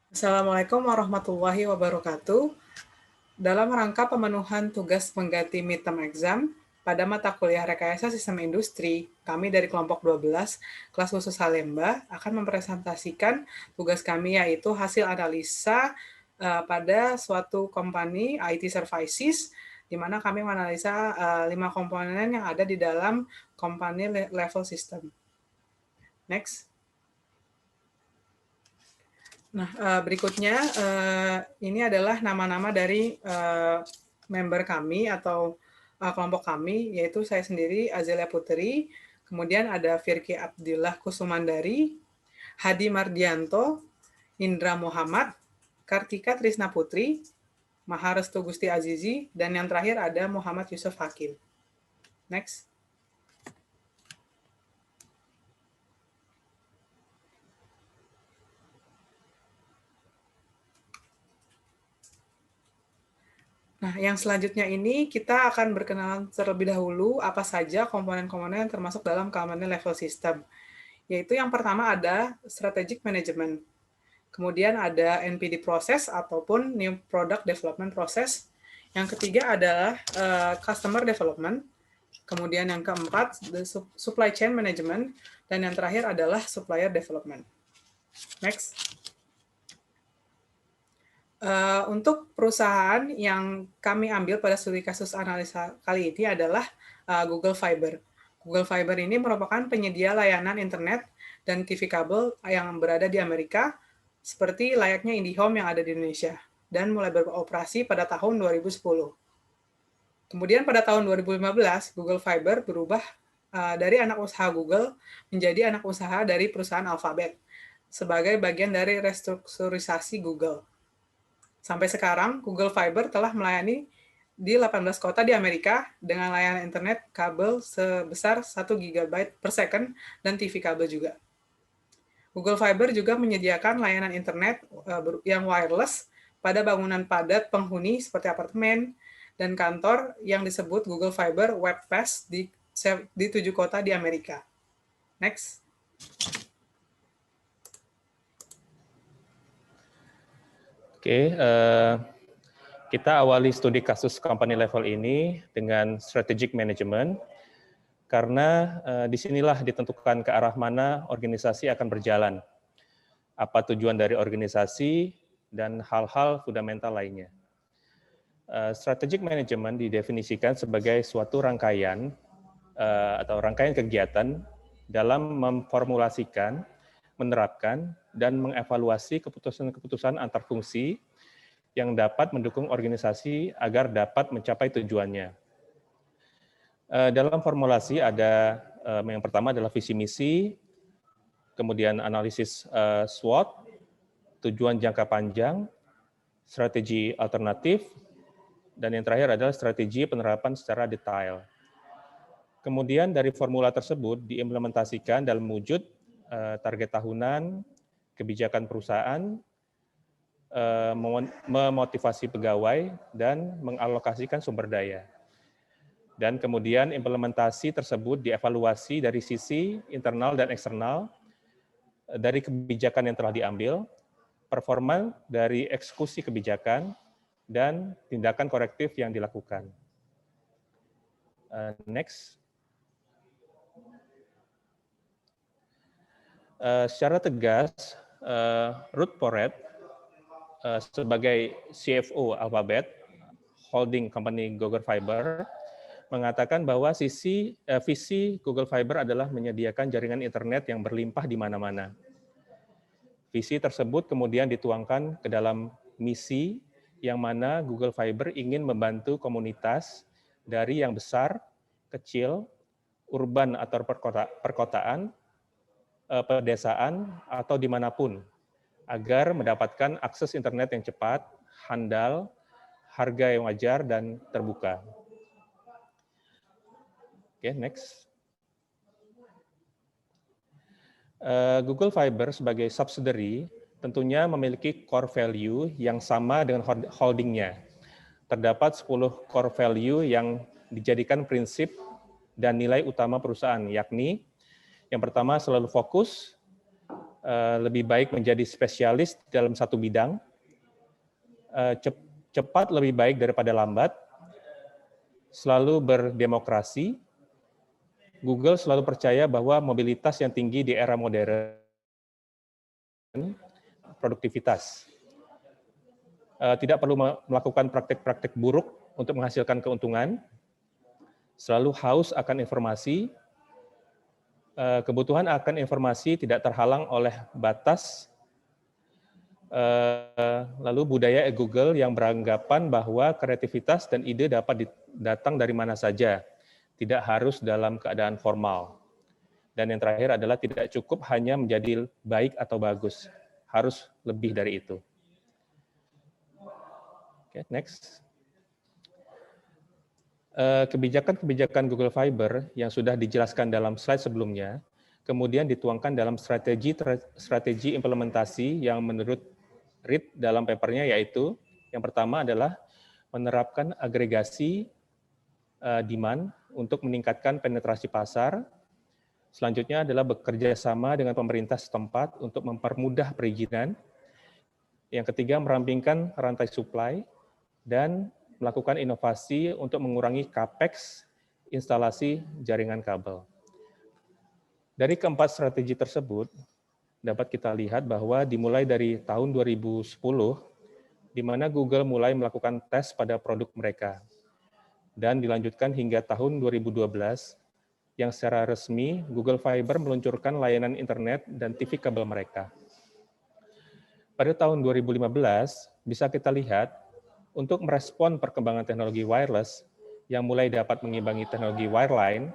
Assalamualaikum warahmatullahi wabarakatuh. Dalam rangka pemenuhan tugas pengganti midterm exam, pada mata kuliah Rekayasa Sistem Industri, kami dari kelompok 12, kelas khusus Salemba, akan mempresentasikan tugas kami yaitu hasil analisa pada suatu company IT services, di mana kami menganalisa 5 komponen yang ada di dalam company level system. Next. Nah, berikutnya ini adalah nama-nama dari member kami atau kelompok kami, yaitu saya sendiri Azelia Putri, kemudian ada Firki Abdillah Kusumandari, Hadi Mardianto, Indra Muhammad, Kartika Trisna Putri, Maharestu Gusti Azizi, dan yang terakhir ada Muhammad Yusuf Hakim. Next. Nah, yang selanjutnya ini kita akan berkenalan terlebih dahulu apa saja komponen-komponen yang termasuk dalam keamanan level system. Yaitu yang pertama ada strategic management. Kemudian ada NPD process ataupun new product development process. Yang ketiga adalah customer development. Kemudian yang keempat supply chain management dan yang terakhir adalah supplier development. Next. Untuk perusahaan yang kami ambil pada studi kasus analisa kali ini adalah Google Fiber. Google Fiber ini merupakan penyedia layanan internet dan TV kabel yang berada di Amerika, seperti layaknya IndiHome yang ada di Indonesia, dan mulai beroperasi pada tahun 2010. Kemudian pada tahun 2015, Google Fiber berubah dari anak usaha Google menjadi anak usaha dari perusahaan Alphabet, sebagai bagian dari restrukturisasi Google. Sampai sekarang, Google Fiber telah melayani di 18 kota di Amerika dengan layanan internet kabel sebesar 1 GB per second dan TV kabel juga. Google Fiber juga menyediakan layanan internet yang wireless pada bangunan padat penghuni seperti apartemen dan kantor yang disebut Google Fiber Web Pass di 7 kota di Amerika. Next. Oke, kita awali studi kasus company level ini dengan strategic management, karena disinilah ditentukan ke arah mana organisasi akan berjalan, apa tujuan dari organisasi, dan hal-hal fundamental lainnya. Strategic management didefinisikan sebagai suatu rangkaian atau rangkaian kegiatan dalam memformulasikan, menerapkan, dan mengevaluasi keputusan-keputusan antar fungsi yang dapat mendukung organisasi agar dapat mencapai tujuannya. Dalam formulasi ada yang pertama adalah visi misi, kemudian analisis SWOT, tujuan jangka panjang, strategi alternatif, dan yang terakhir adalah strategi penerapan secara detail. Kemudian dari formula tersebut diimplementasikan dalam wujud target tahunan, kebijakan perusahaan, memotivasi pegawai, dan mengalokasikan sumber daya. Dan kemudian implementasi tersebut dievaluasi dari sisi internal dan eksternal, dari kebijakan yang telah diambil, performa dari eksekusi kebijakan, dan tindakan korektif yang dilakukan. Next. Secara tegas, Ruth Porat sebagai CFO Alphabet, holding company Google Fiber, mengatakan bahwa visi Google Fiber adalah menyediakan jaringan internet yang berlimpah di mana-mana. Visi tersebut kemudian dituangkan ke dalam misi yang mana Google Fiber ingin membantu komunitas dari yang besar, kecil, urban atau perkotaan, pedesaan, atau dimanapun, agar mendapatkan akses internet yang cepat, handal, harga yang wajar, dan terbuka. Oke, next. Google Fiber sebagai subsidiary tentunya memiliki core value yang sama dengan holdingnya. Terdapat 10 core value yang dijadikan prinsip dan nilai utama perusahaan, yakni yang pertama selalu fokus, lebih baik menjadi spesialis dalam satu bidang, cepat lebih baik daripada lambat, selalu berdemokrasi. Google selalu percaya bahwa mobilitas yang tinggi di era modern, produktivitas. Tidak perlu melakukan praktek-praktek buruk untuk menghasilkan keuntungan, selalu haus akan informasi, kebutuhan akan informasi tidak terhalang oleh batas, lalu budaya Google yang beranggapan bahwa kreativitas dan ide dapat datang dari mana saja, tidak harus dalam keadaan formal. Dan yang terakhir adalah tidak cukup hanya menjadi baik atau bagus, harus lebih dari itu. Oke, next. Kebijakan-kebijakan Google Fiber yang sudah dijelaskan dalam slide sebelumnya, kemudian dituangkan dalam strategi implementasi yang menurut Reed dalam papernya, yaitu yang pertama adalah menerapkan agregasi demand untuk meningkatkan penetrasi pasar. Selanjutnya adalah bekerja sama dengan pemerintah setempat untuk mempermudah perizinan. Yang ketiga, merampingkan rantai supply dan melakukan inovasi untuk mengurangi capex instalasi jaringan kabel. Dari keempat strategi tersebut, dapat kita lihat bahwa dimulai dari tahun 2010, di mana Google mulai melakukan tes pada produk mereka, dan dilanjutkan hingga tahun 2012, yang secara resmi Google Fiber meluncurkan layanan internet dan TV kabel mereka. Pada tahun 2015, bisa kita lihat, untuk merespon perkembangan teknologi wireless yang mulai dapat mengimbangi teknologi wireline,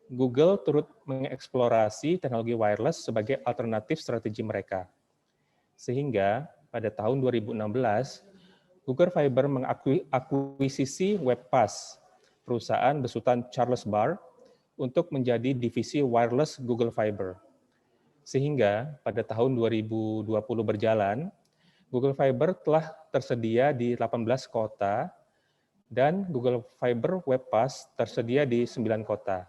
Google turut mengeksplorasi teknologi wireless sebagai alternatif strategi mereka. Sehingga pada tahun 2016, Google Fiber mengakuisisi Webpass, perusahaan besutan Charles Barr, untuk menjadi divisi wireless Google Fiber. Sehingga pada tahun 2020 berjalan, Google Fiber telah tersedia di 18 kota dan Google Fiber Webpass tersedia di 9 kota.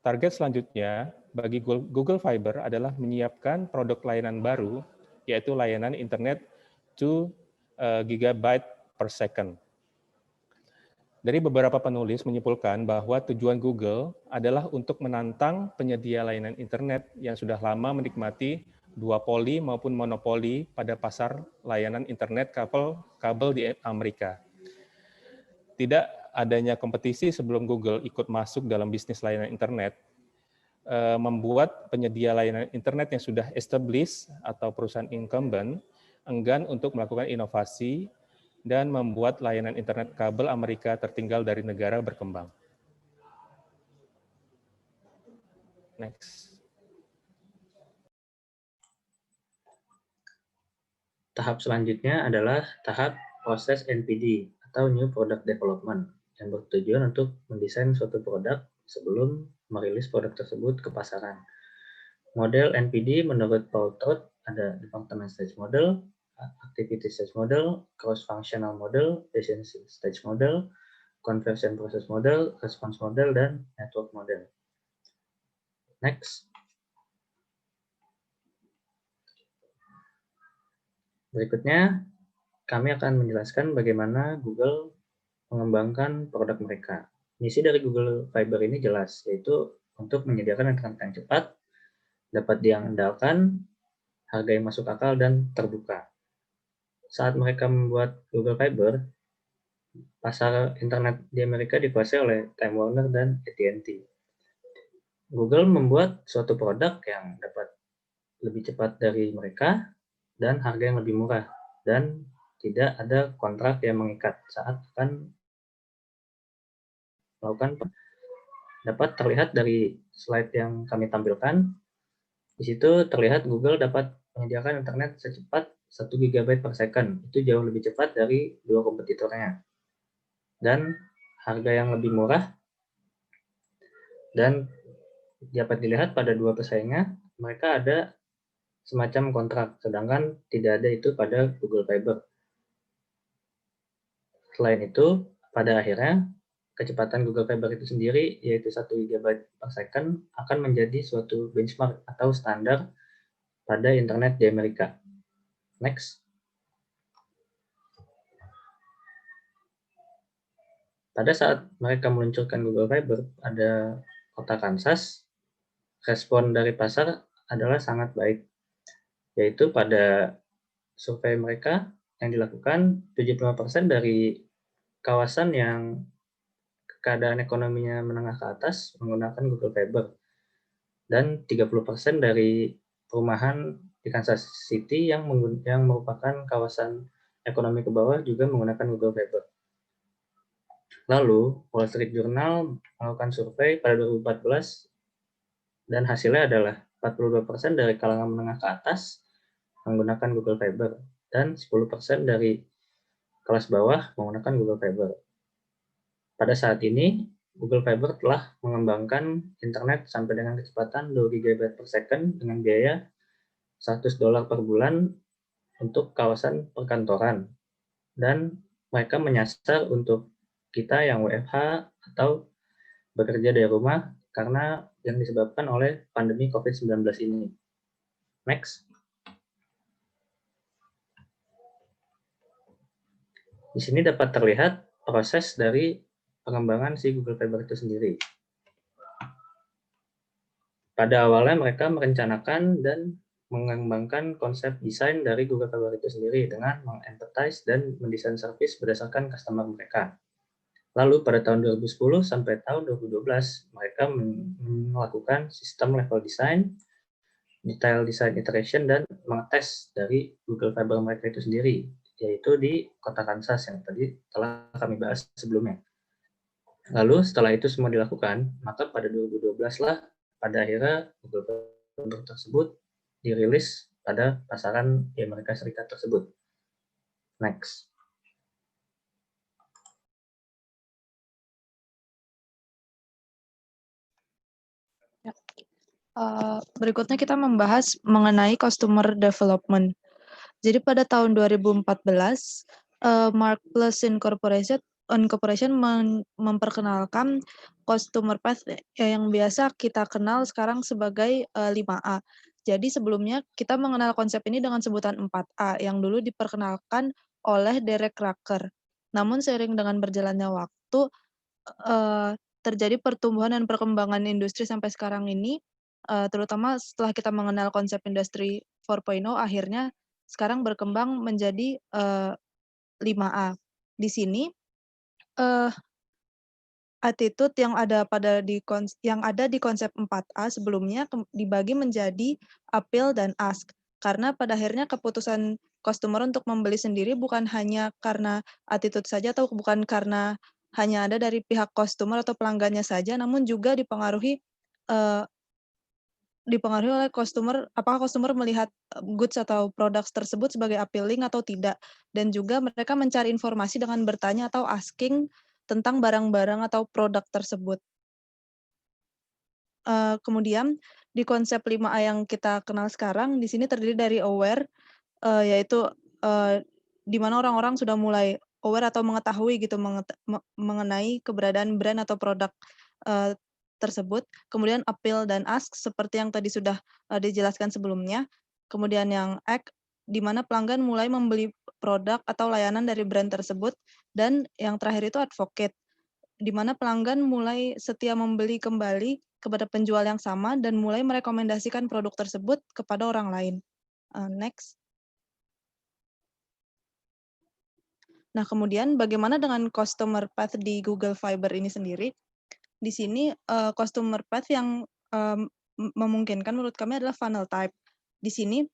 Target selanjutnya bagi Google Fiber adalah menyiapkan produk layanan baru, yaitu layanan internet 2 GB per second. Dari beberapa penulis menyimpulkan bahwa tujuan Google adalah untuk menantang penyedia layanan internet yang sudah lama menikmati duopoli maupun monopoli pada pasar layanan internet kabel di Amerika. Tidak adanya kompetisi sebelum Google ikut masuk dalam bisnis layanan internet, membuat penyedia layanan internet yang sudah established atau perusahaan incumbent enggan untuk melakukan inovasi dan membuat layanan internet kabel Amerika tertinggal dari negara berkembang. Next. Tahap selanjutnya adalah tahap proses NPD atau New Product Development yang bertujuan untuk mendesain suatu produk sebelum merilis produk tersebut ke pasaran. Model NPD menurut Paul Trout ada Department Stage Model, Activity Stage Model, Cross-Functional Model, Efficiency Stage Model, Conversion Process Model, Response Model, dan Network Model. Next. Berikutnya, kami akan menjelaskan bagaimana Google mengembangkan produk mereka. Misi dari Google Fiber ini jelas, yaitu untuk menyediakan internet yang cepat, dapat diandalkan, harga yang masuk akal, dan terbuka. Saat mereka membuat Google Fiber, pasar internet di Amerika dikuasai oleh Time Warner dan AT&T. Google membuat suatu produk yang dapat lebih cepat dari mereka dan harga yang lebih murah, dan tidak ada kontrak yang mengikat saat akan melakukan. Dapat terlihat dari slide yang kami tampilkan. Di situ terlihat Google dapat menyediakan internet secepat 1 GB per second. Itu jauh lebih cepat dari dua kompetitornya. Dan harga yang lebih murah. Dan dapat dilihat pada dua pesaingnya, mereka ada semacam kontrak, sedangkan tidak ada itu pada Google Fiber. Selain itu, pada akhirnya, kecepatan Google Fiber itu sendiri, yaitu 1 GB per second, akan menjadi suatu benchmark atau standar pada internet di Amerika. Next. Pada saat mereka meluncurkan Google Fiber pada kota Kansas, respon dari pasar adalah sangat baik, yaitu pada survei mereka yang dilakukan 75% dari kawasan yang keadaan ekonominya menengah ke atas menggunakan Google Fiber, dan 30% dari perumahan di Kansas City yang merupakan kawasan ekonomi ke bawah juga menggunakan Google Fiber. Lalu, Wall Street Journal melakukan survei pada 2014 dan hasilnya adalah 42% dari kalangan menengah ke atas menggunakan Google Fiber dan 10% dari kelas bawah menggunakan Google Fiber. Pada saat ini, Google Fiber telah mengembangkan internet sampai dengan kecepatan 2 GB per second dengan biaya $100 per bulan untuk kawasan perkantoran. Dan mereka menyasar untuk kita yang WFH atau bekerja dari rumah karena yang disebabkan oleh pandemi COVID-19 ini. Next. Di sini dapat terlihat proses dari pengembangan si Google Fiber itu sendiri. Pada awalnya mereka merencanakan dan mengembangkan konsep desain dari Google Fiber itu sendiri dengan meng-empathize dan mendesain service berdasarkan customer mereka. Lalu pada tahun 2010 sampai tahun 2012, mereka melakukan sistem level design, detail design iteration, dan mengetes dari Google Fiber mereka itu sendiri, yaitu di kota Kansas yang tadi telah kami bahas sebelumnya. Lalu setelah itu semua dilakukan, maka pada 2012 lah pada akhirnya Google Fiber tersebut dirilis pada pasaran di Amerika Serikat tersebut. Next. Berikutnya kita membahas mengenai customer development. Jadi pada tahun 2014, Mark Plus Incorporation memperkenalkan customer path yang biasa kita kenal sekarang sebagai 5A. Jadi sebelumnya kita mengenal konsep ini dengan sebutan 4A yang dulu diperkenalkan oleh Derek Rucker. Namun seiring dengan berjalannya waktu, terjadi pertumbuhan dan perkembangan industri sampai sekarang ini, terutama setelah kita mengenal konsep industri 4.0, akhirnya sekarang berkembang menjadi 5A. Di sini attitude yang ada di konsep 4A sebelumnya dibagi menjadi appeal dan ask. Karena pada akhirnya keputusan customer untuk membeli sendiri bukan hanya karena attitude saja atau bukan karena hanya ada dari pihak customer atau pelanggannya saja, namun juga dipengaruhi oleh customer, apakah customer melihat goods atau produk tersebut sebagai appealing atau tidak. Dan juga mereka mencari informasi dengan bertanya atau asking tentang barang-barang atau produk tersebut. Kemudian di konsep 5A yang kita kenal sekarang, di sini terdiri dari aware, yaitu di mana orang-orang sudah mulai aware atau mengetahui gitu mengenai keberadaan brand atau produk tersebut. Kemudian appeal dan ask seperti yang tadi sudah dijelaskan sebelumnya. Kemudian yang act, di mana pelanggan mulai membeli produk atau layanan dari brand tersebut. Dan yang terakhir itu advocate, di mana pelanggan mulai setia membeli kembali kepada penjual yang sama dan mulai merekomendasikan produk tersebut kepada orang lain. Next. Nah, kemudian bagaimana dengan customer path di Google Fiber ini sendiri? Di sini customer path yang memungkinkan menurut kami adalah funnel type. Di sini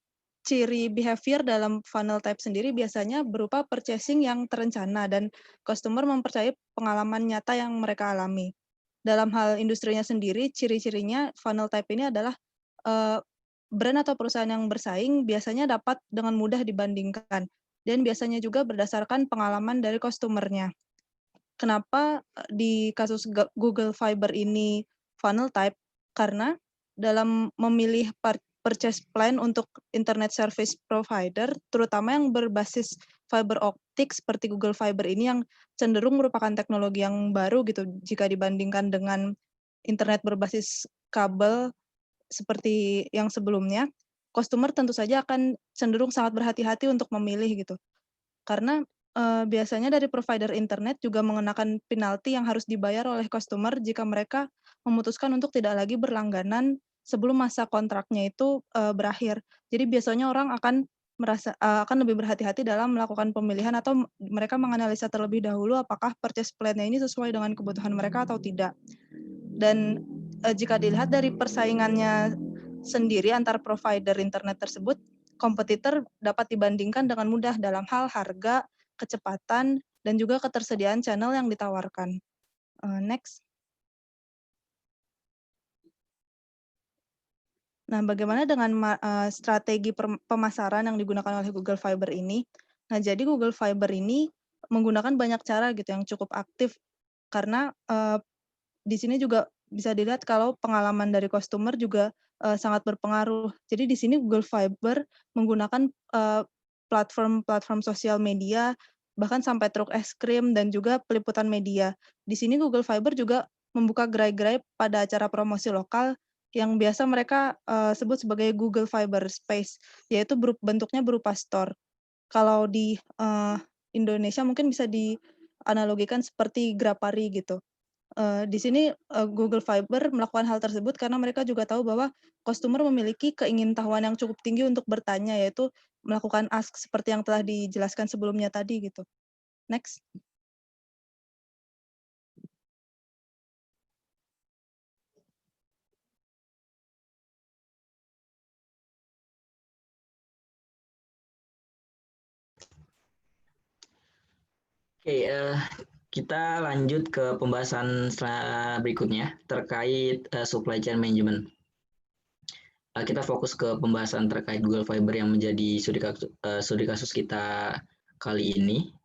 ciri behavior dalam funnel type sendiri biasanya berupa purchasing yang terencana dan customer mempercayai pengalaman nyata yang mereka alami. Dalam hal industrinya sendiri, ciri-cirinya funnel type ini adalah brand atau perusahaan yang bersaing biasanya dapat dengan mudah dibandingkan dan biasanya juga berdasarkan pengalaman dari customer-nya. Kenapa di kasus Google Fiber ini funnel type? Karena dalam memilih purchase plan untuk internet service provider, terutama yang berbasis fiber optik seperti Google Fiber ini yang cenderung merupakan teknologi yang baru gitu jika dibandingkan dengan internet berbasis kabel seperti yang sebelumnya. customer tentu saja akan cenderung sangat berhati-hati untuk memilih gitu. Karena biasanya dari provider internet juga mengenakan penalti yang harus dibayar oleh customer jika mereka memutuskan untuk tidak lagi berlangganan sebelum masa kontraknya itu berakhir. Jadi biasanya orang akan akan lebih berhati-hati dalam melakukan pemilihan atau mereka menganalisa terlebih dahulu apakah purchase plan-nya ini sesuai dengan kebutuhan mereka atau tidak. Dan jika dilihat dari persaingannya sendiri antar provider internet tersebut, kompetitor dapat dibandingkan dengan mudah dalam hal harga, kecepatan, dan juga ketersediaan channel yang ditawarkan. Next. Nah, bagaimana dengan strategi pemasaran yang digunakan oleh Google Fiber ini? Nah, jadi Google Fiber ini menggunakan banyak cara gitu yang cukup aktif karena di sini juga bisa dilihat kalau pengalaman dari customer juga sangat berpengaruh. Jadi di sini Google Fiber menggunakan platform sosial media, bahkan sampai truk es krim dan juga peliputan media. Di sini Google Fiber juga membuka gerai-gerai pada acara promosi lokal yang biasa mereka sebut sebagai Google Fiber Space, yaitu bentuknya berupa store. Kalau di Indonesia mungkin bisa dianalogikan seperti Grapari gitu. Di sini Google Fiber melakukan hal tersebut karena mereka juga tahu bahwa customer memiliki keingintahuan yang cukup tinggi untuk bertanya, yaitu melakukan ask seperti yang telah dijelaskan sebelumnya tadi gitu. Next. Oke, kita lanjut ke pembahasan berikutnya terkait supply chain management. Kita fokus ke pembahasan terkait Google Fiber yang menjadi studi kasus kita kali ini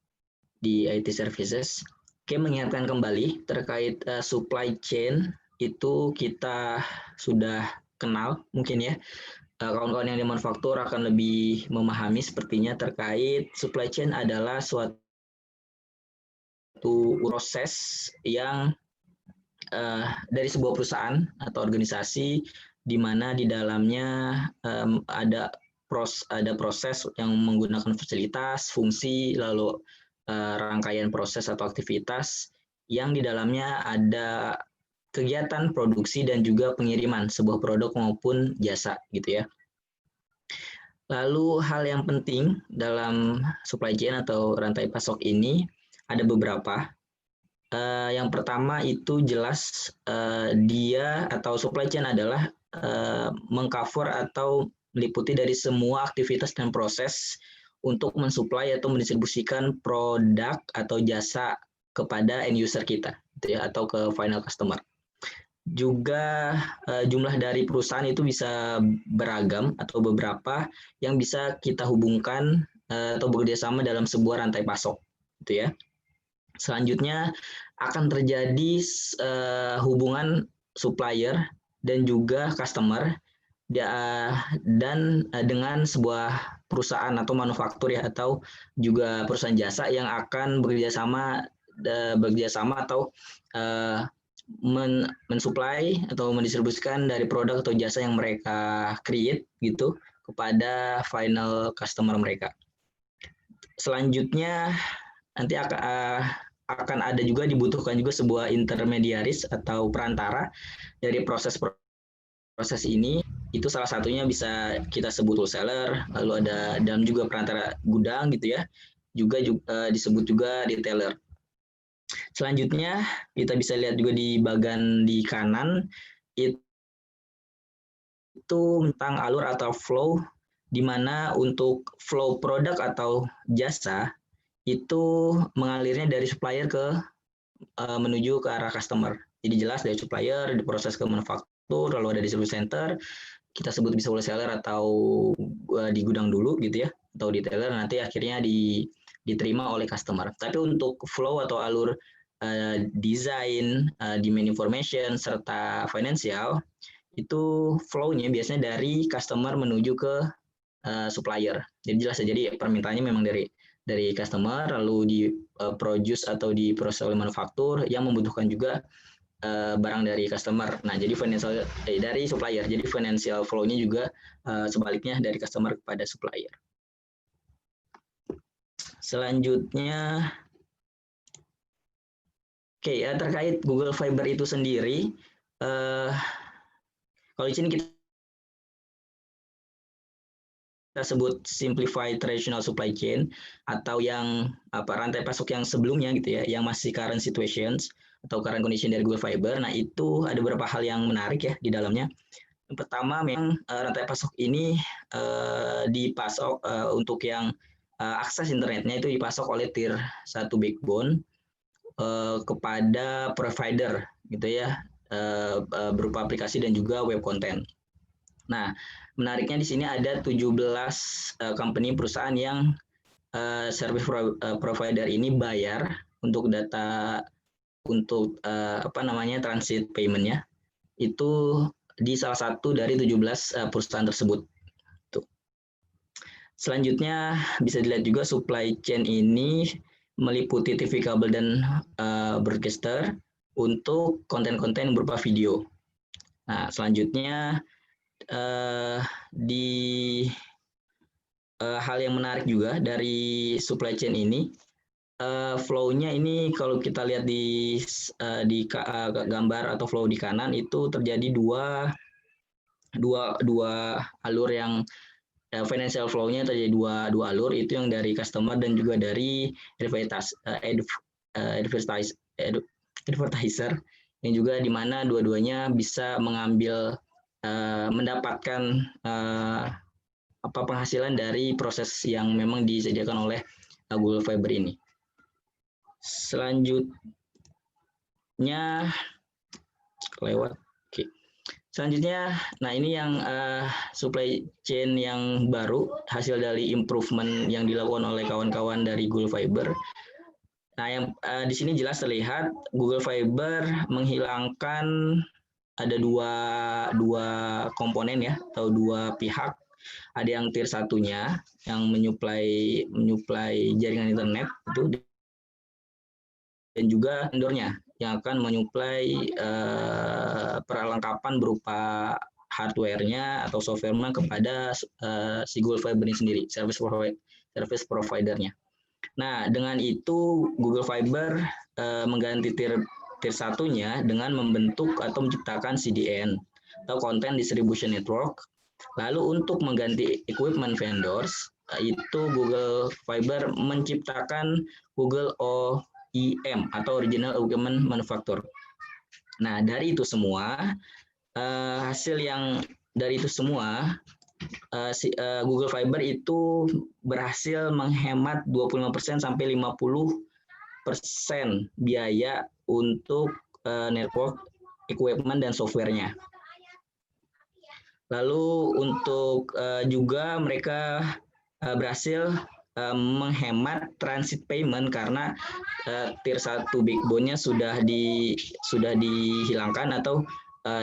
di IT Services. Oke, mengingatkan kembali terkait supply chain itu kita sudah kenal mungkin ya. Kawan-kawan yang di manufaktur akan lebih memahami sepertinya terkait supply chain adalah suatu proses yang dari sebuah perusahaan atau organisasi di mana di dalamnya ada proses yang menggunakan fasilitas, fungsi, lalu rangkaian proses atau aktivitas yang di dalamnya ada kegiatan produksi dan juga pengiriman sebuah produk maupun jasa gitu ya. Lalu hal yang penting dalam supply chain atau rantai pasok ini ada beberapa. Yang pertama itu jelas dia atau supply chain adalah mengcover atau meliputi dari semua aktivitas dan proses untuk mensuplai atau mendistribusikan produk atau jasa kepada end user kita, gitu ya, atau ke final customer. Juga jumlah dari perusahaan itu bisa beragam atau beberapa yang bisa kita hubungkan atau bekerjasama dalam sebuah rantai pasok, gitu ya. Selanjutnya akan terjadi hubungan supplier dan juga customer dan dengan sebuah perusahaan atau manufaktur ya atau juga perusahaan jasa yang akan bekerjasama atau mensuplai atau mendistribusikan dari produk atau jasa yang mereka create gitu kepada final customer mereka. Selanjutnya nanti akan ada juga dibutuhkan juga sebuah intermediaris atau perantara dari proses ini. Itu salah satunya bisa kita sebut wholesaler, lalu ada dalam juga perantara gudang gitu ya, juga disebut juga retailer. Selanjutnya kita bisa lihat juga di bagian di kanan itu tentang alur atau flow, di mana untuk flow produk atau jasa itu mengalirnya dari supplier menuju ke arah customer. Jadi jelas dari supplier diproses ke manufaktur, lalu ada distribution center, kita sebut bisa wholesaler atau di gudang dulu gitu ya, atau retailer nanti akhirnya diterima oleh customer. Tapi untuk flow atau alur desain, demand information serta financial itu flow-nya biasanya dari customer menuju ke supplier. Jadi jelas ya, jadi permintaannya memang dari customer lalu diproduce atau diproses oleh manufaktur yang membutuhkan juga barang dari customer. Nah, jadi dari supplier. Jadi financial flow-nya juga sebaliknya dari customer kepada supplier. Selanjutnya, oke ya, terkait Google Fiber itu sendiri, kalau di sini kita sebut simplified traditional supply chain atau yang rantai pasok yang sebelumnya gitu ya, yang masih current situations atau current condition dari Google Fiber. Nah, itu ada beberapa hal yang menarik ya di dalamnya. Yang pertama, memang rantai pasok ini dipasok untuk yang akses internetnya itu dipasok oleh tier 1 backbone kepada provider gitu ya, berupa aplikasi dan juga web content. Nah, menariknya di sini ada 17 company perusahaan yang service provider ini bayar untuk data untuk transit payment-nya itu di salah satu dari 17 perusahaan tersebut. Tuh. Selanjutnya bisa dilihat juga supply chain ini meliputi TV kabel dan broadcaster untuk konten-konten berupa video. Nah, selanjutnya hal yang menarik juga dari supply chain ini, flow-nya ini kalau kita lihat di gambar atau flow di kanan itu terjadi dua alur yang financial flow-nya terjadi dua alur, itu yang dari customer dan juga dari advertiser, yang juga di mana dua-duanya bisa mengambil mendapatkan penghasilan dari proses yang memang disediakan oleh Google Fiber ini. Selanjutnya lewat. Oke. Selanjutnya, nah ini yang supply chain yang baru, hasil dari improvement yang dilakukan oleh kawan-kawan dari Google Fiber. Nah, yang di sini jelas terlihat Google Fiber menghilangkan ada dua komponen ya, atau dua pihak. Ada yang tier satunya yang menyuplai jaringan internet itu, dan juga vendornya yang akan menyuplai perlengkapan berupa hardware-nya atau software-nya kepada si Google Fiber ini sendiri, service provider-nya. Nah, dengan itu Google Fiber mengganti tier satunya dengan membentuk atau menciptakan CDN atau Content Distribution Network. Lalu untuk mengganti equipment vendors, itu Google Fiber menciptakan Google OEM atau Original Equipment Manufacturer. Nah, dari itu semua, hasil yang dari itu semua, Google Fiber itu berhasil menghemat 25% sampai 50% biaya untuk network, equipment, dan software-nya. Lalu untuk juga mereka berhasil menghemat transit payment karena tier 1 backbone-nya sudah dihilangkan atau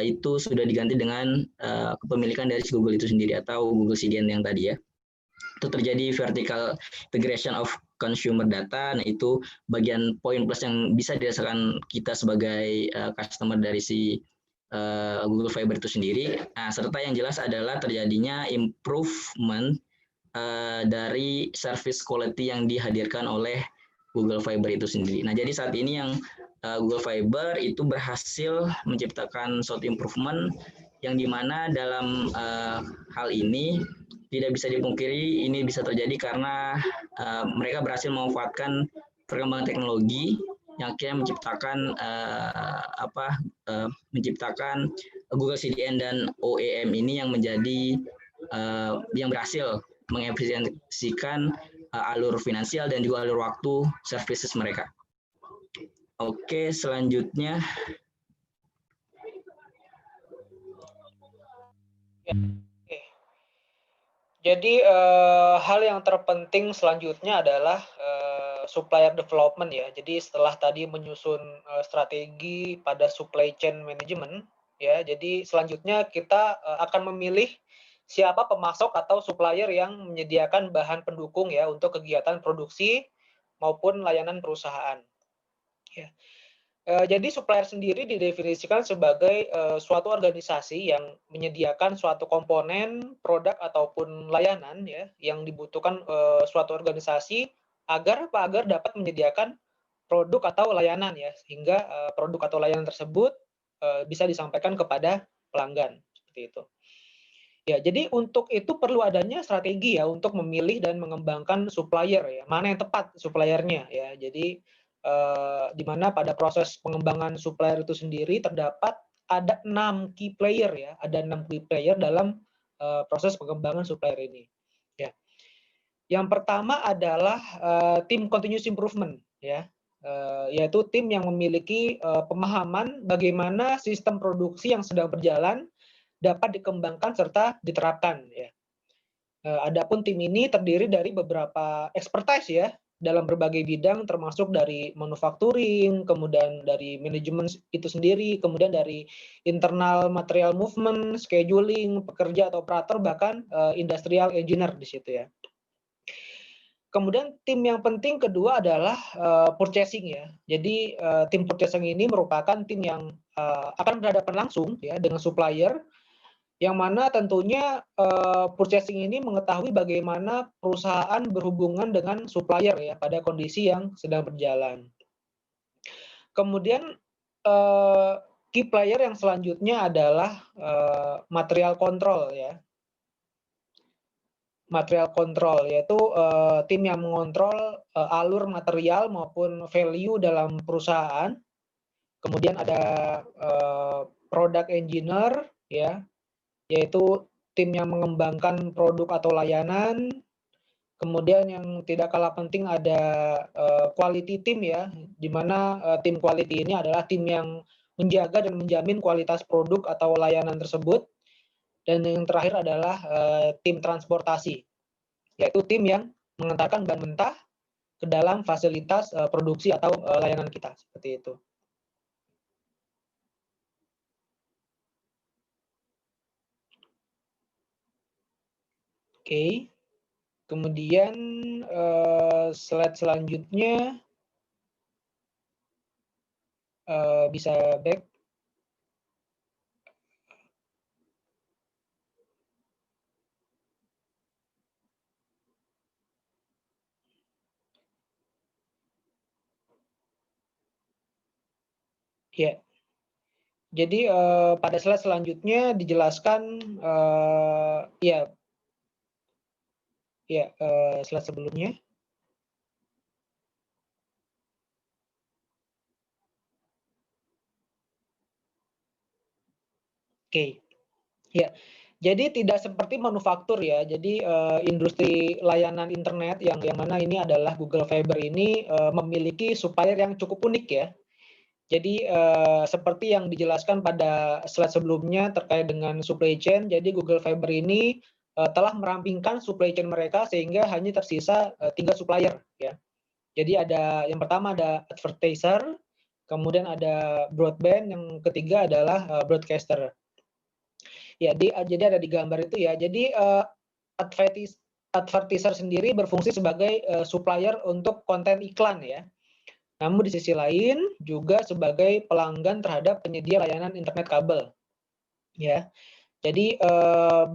itu sudah diganti dengan kepemilikan dari Google itu sendiri atau Google CDN yang tadi ya. Itu terjadi vertical integration of consumer data. Nah, itu bagian poin plus yang bisa dirasakan kita sebagai customer dari si Google Fiber itu sendiri. Nah, serta yang jelas adalah terjadinya improvement dari service quality yang dihadirkan oleh Google Fiber itu sendiri. Nah, jadi saat ini yang Google Fiber itu berhasil menciptakan suatu improvement yang dimana dalam hal ini tidak bisa dipungkiri ini bisa terjadi karena mereka berhasil memanfaatkan perkembangan teknologi yang akhirnya menciptakan Google CDN dan OEM ini yang menjadi yang berhasil mengefisiensikan alur finansial dan juga alur waktu services mereka. Oke, selanjutnya. Jadi hal yang terpenting selanjutnya adalah supplier development ya. Jadi setelah tadi menyusun strategi pada supply chain management ya, jadi selanjutnya kita akan memilih siapa pemasok atau supplier yang menyediakan bahan pendukung ya untuk kegiatan produksi maupun layanan perusahaan. Ya. Jadi supplier sendiri didefinisikan sebagai suatu organisasi yang menyediakan suatu komponen, produk ataupun layanan ya yang dibutuhkan suatu organisasi agar apa? Agar dapat menyediakan produk atau layanan ya sehingga produk atau layanan tersebut bisa disampaikan kepada pelanggan seperti itu. Ya, jadi untuk itu perlu adanya strategi ya untuk memilih dan mengembangkan supplier ya. Mana yang tepat suppliernya ya. Jadi di mana pada proses pengembangan supplier itu sendiri terdapat ada 6 key player ya, ada 6 key player dalam proses pengembangan supplier ini. Ya. Yang pertama adalah tim continuous improvement ya. Yaitu tim yang memiliki pemahaman bagaimana sistem produksi yang sedang berjalan dapat dikembangkan serta diterapkan ya. Adapun tim ini terdiri dari beberapa expertise ya dalam berbagai bidang termasuk dari manufacturing, kemudian dari manajemen itu sendiri, kemudian dari internal material movement, scheduling, pekerja atau operator bahkan industrial engineer di situ ya. Kemudian tim yang penting kedua adalah purchasing ya. Jadi tim purchasing ini merupakan tim yang akan berhadapan langsung ya dengan supplier yang mana tentunya purchasing ini mengetahui bagaimana perusahaan berhubungan dengan supplier ya pada kondisi yang sedang berjalan. Kemudian key player yang selanjutnya adalah material control ya. Material control yaitu tim yang mengontrol alur material maupun value dalam perusahaan. Kemudian ada product engineer ya, yaitu tim yang mengembangkan produk atau layanan. Kemudian yang tidak kalah penting ada quality team ya, di mana tim quality ini adalah tim yang menjaga dan menjamin kualitas produk atau layanan tersebut. Dan yang terakhir adalah tim transportasi, yaitu tim yang mengantarkan bahan mentah ke dalam fasilitas produksi atau layanan kita, seperti itu. Oke, kemudian slide selanjutnya bisa back. Ya, jadi pada slide selanjutnya dijelaskan slide sebelumnya. Oke, ya. Jadi tidak seperti manufaktur ya. Jadi industri layanan internet yang mana ini adalah Google Fiber ini memiliki supplier yang cukup unik ya. Jadi seperti yang dijelaskan pada slide sebelumnya terkait dengan supply chain, jadi Google Fiber ini telah merampingkan supply chain mereka sehingga hanya tersisa 3 supplier ya. Jadi ada yang pertama ada advertiser, kemudian ada broadband, yang ketiga adalah broadcaster. Ya, jadi ada di gambar itu ya. Jadi advertiser sendiri berfungsi sebagai supplier untuk konten iklan ya. Namun di sisi lain juga sebagai pelanggan terhadap penyedia layanan internet kabel. Ya. Jadi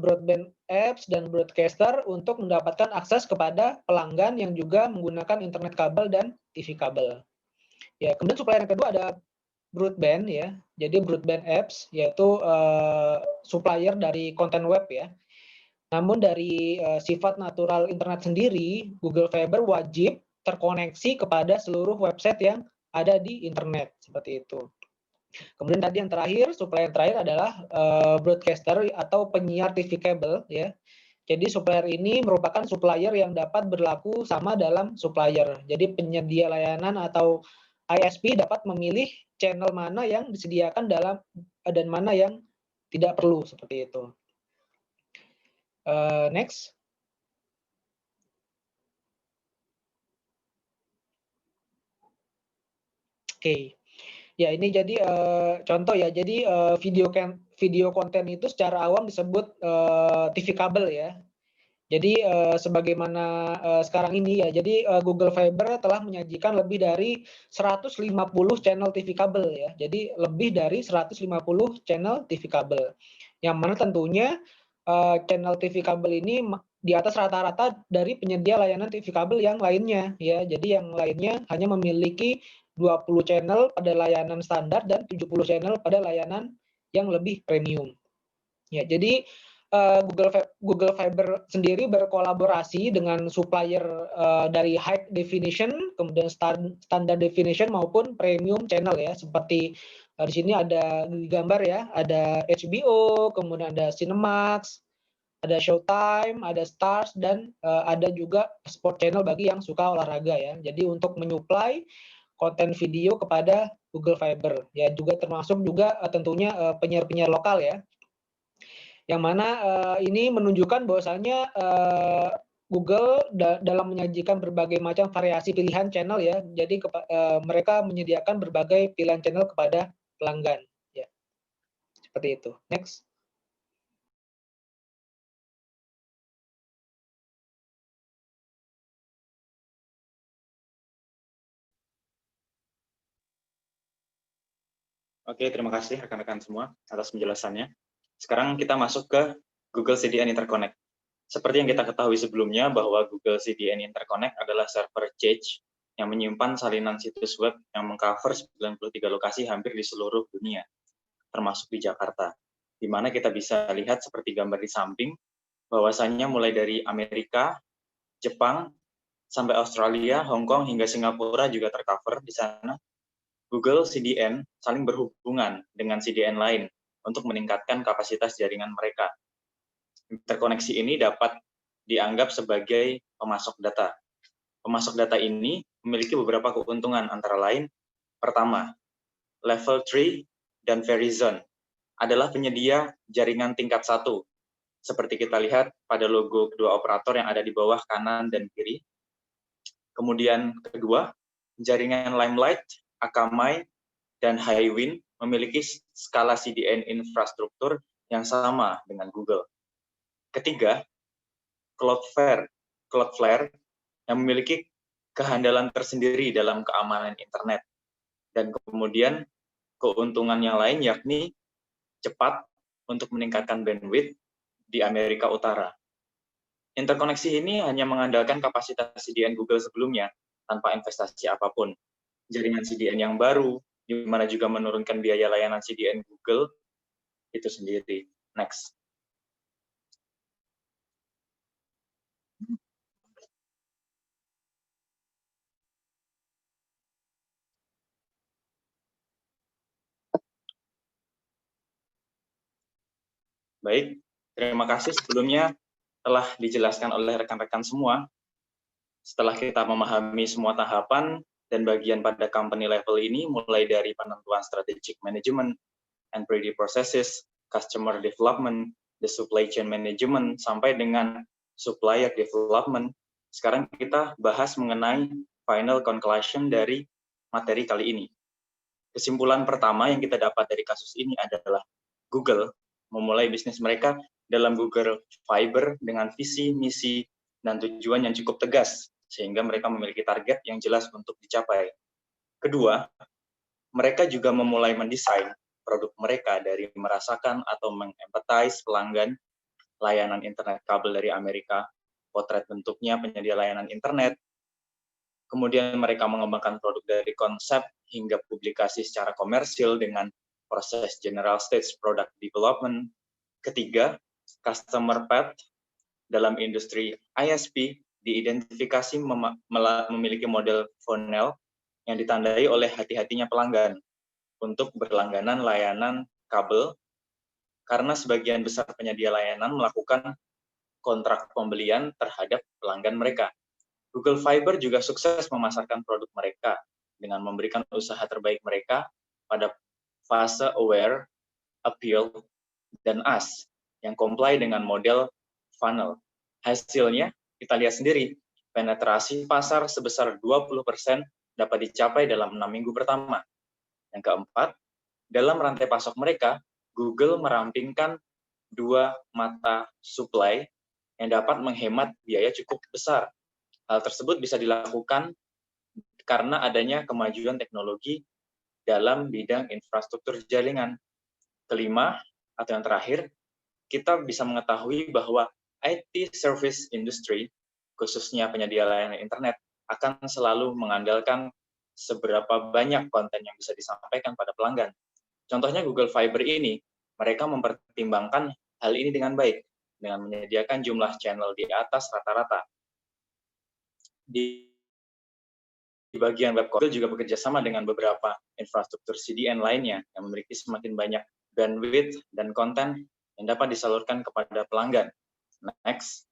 broadband apps dan broadcaster untuk mendapatkan akses kepada pelanggan yang juga menggunakan internet kabel dan TV kabel. Ya, kemudian supplier yang kedua ada broadband ya. Jadi broadband apps yaitu supplier dari konten web ya. Namun dari sifat natural internet sendiri, Google Fiber wajib terkoneksi kepada seluruh website yang ada di internet seperti itu. Kemudian tadi yang terakhir, supplier terakhir adalah broadcaster atau penyiar TV kabel ya. Jadi supplier ini merupakan supplier yang dapat berlaku sama dalam supplier. Jadi penyedia layanan atau ISP dapat memilih channel mana yang disediakan dalam dan mana yang tidak perlu seperti itu. Next. Oke. Ya ini jadi contoh ya. Jadi video konten itu secara awam disebut TV kabel ya. Jadi sebagaimana sekarang ini ya, jadi Google Fiber telah menyajikan lebih dari 150 channel TV kabel ya. Jadi lebih dari 150 channel TV kabel. Yang mana tentunya channel TV kabel ini di atas rata-rata dari penyedia layanan TV kabel yang lainnya ya. Jadi yang lainnya hanya memiliki 20 channel pada layanan standar dan 70 channel pada layanan yang lebih premium. Ya, jadi Google Fiber sendiri berkolaborasi dengan supplier dari high definition, kemudian standard definition maupun premium channel ya. Seperti di sini ada gambar ya, ada HBO, kemudian ada Cinemax, ada Showtime, ada Stars, dan ada juga sport channel bagi yang suka olahraga ya. Jadi untuk menyuplai konten video kepada Google Fiber ya, juga termasuk juga tentunya penyiar-penyiar lokal ya. Yang mana ini menunjukkan bahwasanya Google dalam menyajikan berbagai macam variasi pilihan channel ya. Jadi mereka menyediakan berbagai pilihan channel kepada pelanggan ya. Seperti itu. Next. Oke, terima kasih rekan-rekan semua atas penjelasannya. Sekarang kita masuk ke Google CDN Interconnect. Seperti yang kita ketahui sebelumnya bahwa Google CDN Interconnect adalah server cache yang menyimpan salinan situs web yang mengcover 93 lokasi hampir di seluruh dunia, termasuk di Jakarta, di mana kita bisa lihat seperti gambar di samping, bahwasannya mulai dari Amerika, Jepang, sampai Australia, Hong Kong, hingga Singapura juga tercover di sana. Google CDN saling berhubungan dengan CDN lain untuk meningkatkan kapasitas jaringan mereka. Interkoneksi ini dapat dianggap sebagai pemasok data. Pemasok data ini memiliki beberapa keuntungan, antara lain, pertama, Level 3 dan Verizon adalah penyedia jaringan tingkat 1, seperti kita lihat pada logo kedua operator yang ada di bawah kanan dan kiri. Kemudian kedua, jaringan Limelight, Akamai, dan Highwind memiliki skala CDN infrastruktur yang sama dengan Google. Ketiga, Cloudflare yang memiliki kehandalan tersendiri dalam keamanan internet. Dan kemudian keuntungan yang lain yakni cepat untuk meningkatkan bandwidth di Amerika Utara. Interkoneksi ini hanya mengandalkan kapasitas CDN Google sebelumnya tanpa investasi apapun. Jaringan CDN yang baru, di mana juga menurunkan biaya layanan CDN Google itu sendiri. Next. Baik, terima kasih sebelumnya telah dijelaskan oleh rekan-rekan semua. Setelah kita memahami semua tahapan dan bagian pada company level ini, mulai dari penentuan strategic management and ready processes, customer development, the supply chain management, sampai dengan supplier development. Sekarang kita bahas mengenai final conclusion dari materi kali ini. Kesimpulan pertama yang kita dapat dari kasus ini adalah Google memulai bisnis mereka dalam Google Fiber dengan visi, misi, dan tujuan yang cukup tegas, sehingga mereka memiliki target yang jelas untuk dicapai. Kedua, mereka juga memulai mendesain produk mereka dari merasakan atau mengempathize pelanggan layanan internet kabel dari Amerika, potret bentuknya penyedia layanan internet. Kemudian mereka mengembangkan produk dari konsep hingga publikasi secara komersil dengan proses general stage product development. Ketiga, customer path dalam industri ISP diidentifikasi memiliki model funnel yang ditandai oleh hati-hatinya pelanggan untuk berlangganan layanan kabel, karena sebagian besar penyedia layanan melakukan kontrak pembelian terhadap pelanggan mereka. Google Fiber juga sukses memasarkan produk mereka dengan memberikan usaha terbaik mereka pada fase aware, appeal, dan ask yang comply dengan model funnel. Hasilnya, kita lihat sendiri, penetrasi pasar sebesar 20% dapat dicapai dalam 6 minggu pertama. Yang keempat, dalam rantai pasok mereka, Google merampingkan 2 mata supply yang dapat menghemat biaya cukup besar. Hal tersebut bisa dilakukan karena adanya kemajuan teknologi dalam bidang infrastruktur jaringan. Kelima, atau yang terakhir, kita bisa mengetahui bahwa IT service industry, khususnya penyedia layanan internet, akan selalu mengandalkan seberapa banyak konten yang bisa disampaikan pada pelanggan. Contohnya Google Fiber ini, mereka mempertimbangkan hal ini dengan baik, dengan menyediakan jumlah channel di atas rata-rata. Di bagian web content juga bekerja sama dengan beberapa infrastruktur CDN lainnya yang memiliki semakin banyak bandwidth dan konten yang dapat disalurkan kepada pelanggan. Next.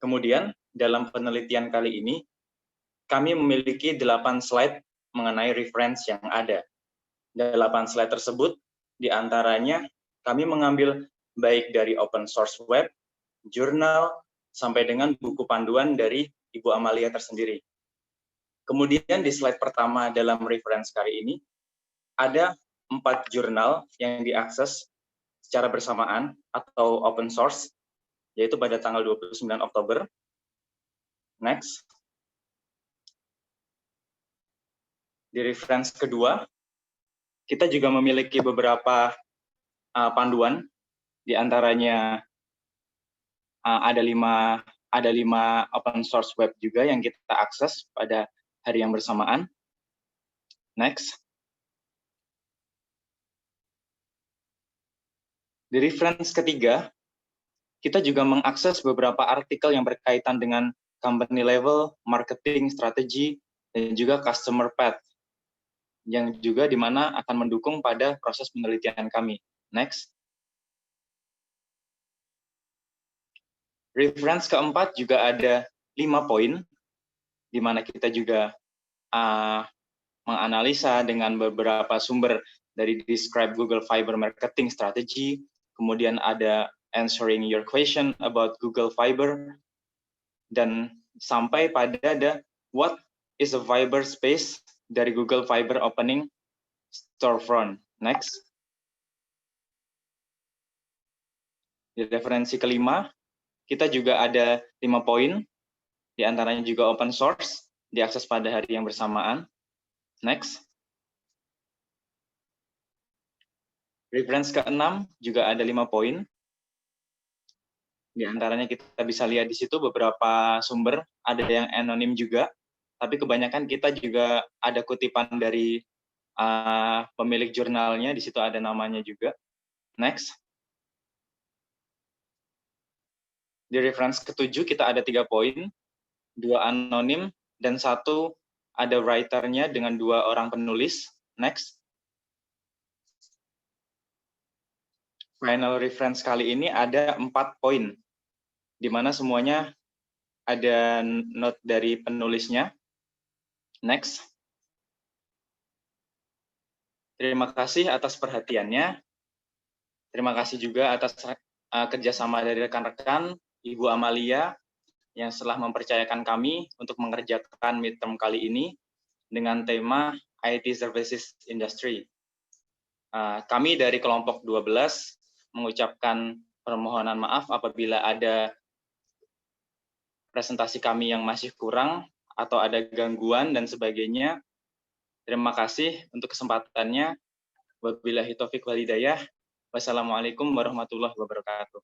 Kemudian, dalam penelitian kali ini, kami memiliki 8 slide mengenai reference yang ada. 8 slide tersebut, diantaranya kami mengambil baik dari open source web, jurnal, sampai dengan buku panduan dari Ibu Amalia tersendiri. Kemudian di slide pertama dalam reference kali ini, ada 4 jurnal yang diakses secara bersamaan atau open source, yaitu pada tanggal 29 Oktober. Next. Di reference kedua, kita juga memiliki beberapa panduan, di antaranya ada 5 open source web juga yang kita akses pada hari yang bersamaan. Next. Di reference ketiga, kita juga mengakses beberapa artikel yang berkaitan dengan company level, marketing, strategi, dan juga customer path, yang juga di mana akan mendukung pada proses penelitian kami. Next. Reference keempat juga ada 5 poin, di mana kita juga menganalisa dengan beberapa sumber dari Describe Google Fiber Marketing Strategy, kemudian ada Answering Your Question about Google Fiber, dan sampai pada ada What is a Fiber Space dari Google Fiber Opening Storefront. Next. Di referensi kelima, kita juga ada 5 poin, di antaranya juga open source, diakses pada hari yang bersamaan. Next. Reference ke-6 juga ada 5 poin. Di antaranya kita bisa lihat di situ beberapa sumber, ada yang anonim juga, tapi kebanyakan kita juga ada kutipan dari pemilik jurnalnya, di situ ada namanya juga. Next. Di reference ke-7 kita ada 3 poin, 2 anonim, dan 1 ada writer-nya dengan 2 orang penulis. Next. Final reference kali ini ada 4 poin, di mana semuanya ada note dari penulisnya. Next. Terima kasih atas perhatiannya. Terima kasih juga atas kerjasama dari rekan-rekan, Ibu Amalia, yang telah mempercayakan kami untuk mengerjakan midterm kali ini dengan tema IT Services Industry. Kami dari kelompok 12 mengucapkan permohonan maaf apabila ada presentasi kami yang masih kurang atau ada gangguan dan sebagainya. Terima kasih untuk kesempatannya. Wabillahi taufiq wal hidayah. Wassalamualaikum warahmatullahi wabarakatuh.